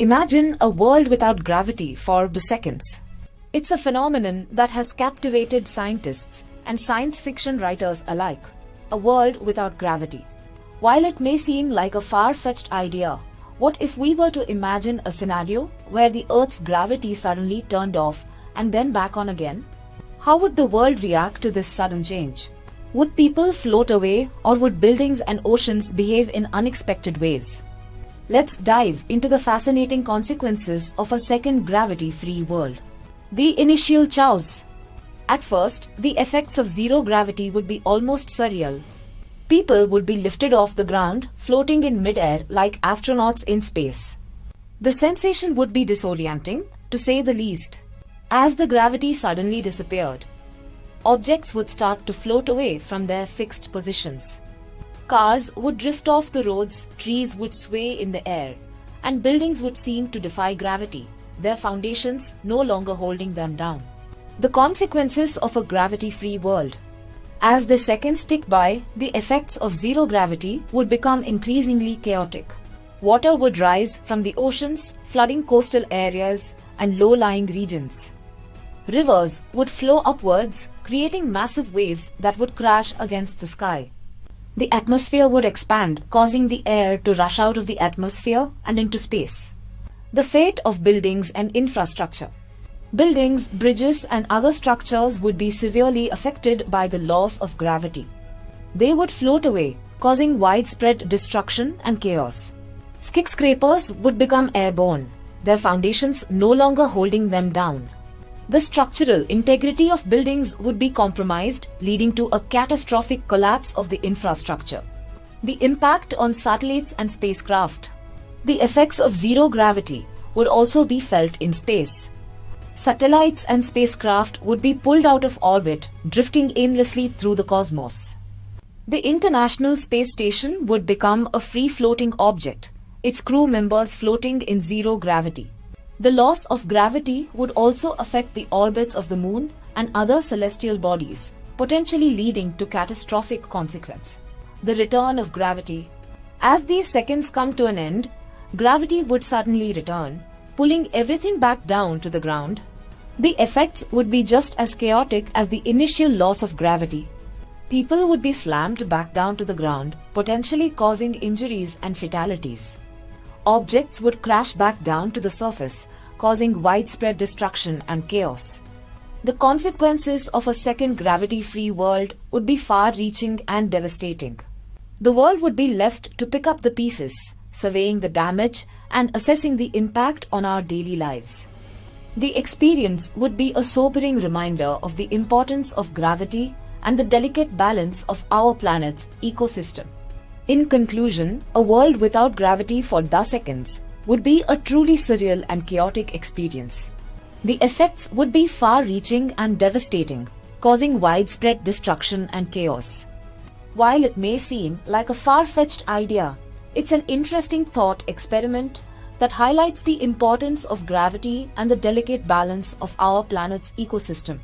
Imagine a world without gravity for seconds. It's a phenomenon that has captivated scientists and science fiction writers alike. A world without gravity. While it may seem like a far-fetched idea, what if we were to imagine a scenario where the Earth's gravity suddenly turned off and then back on again? How would the world react to this sudden change? Would people float away, or would buildings and oceans behave in unexpected ways? Let's dive into the fascinating consequences of a second gravity-free world. The initial chaos. At first, the effects of zero gravity would be almost surreal. People would be lifted off the ground, floating in mid-air like astronauts in space. The sensation would be disorienting, to say the least. As the gravity suddenly disappeared, objects would start to float away from their fixed positions. Cars would drift off the roads, trees would sway in the air, and buildings would seem to defy gravity, their foundations no longer holding them down. The consequences of a gravity-free world. As the seconds tick by, the effects of zero gravity would become increasingly chaotic. Water would rise from the oceans, flooding coastal areas and low-lying regions. Rivers would flow upwards, creating massive waves that would crash against the sky. The atmosphere would expand, causing the air to rush out of the atmosphere and into space. The fate of buildings and infrastructure. Buildings, bridges, and other structures would be severely affected by the loss of gravity. They would float away, causing widespread destruction and chaos. Skyscrapers would become airborne, their foundations no longer holding them down. The structural integrity of buildings would be compromised, leading to a catastrophic collapse of the infrastructure. The impact on satellites and spacecraft. The effects of zero gravity would also be felt in space. Satellites and spacecraft would be pulled out of orbit, drifting aimlessly through the cosmos. The International Space Station would become a free-floating object, its crew members floating in zero gravity. The loss of gravity would also affect the orbits of the Moon and other celestial bodies, potentially leading to catastrophic consequence. The return of gravity. As these seconds come to an end, gravity would suddenly return, pulling everything back down to the ground. The effects would be just as chaotic as the initial loss of gravity. People would be slammed back down to the ground, potentially causing injuries and fatalities. Objects would crash back down to the surface, causing widespread destruction and chaos. The consequences of a second gravity-free world would be far-reaching and devastating. The world would be left to pick up the pieces, surveying the damage and assessing the impact on our daily lives. The experience would be a sobering reminder of the importance of gravity and the delicate balance of our planet's ecosystem. In conclusion, a world without gravity for seconds would be a truly surreal and chaotic experience. The effects would be far-reaching and devastating, causing widespread destruction and chaos. While it may seem like a far-fetched idea, it's an interesting thought experiment that highlights the importance of gravity and the delicate balance of our planet's ecosystem.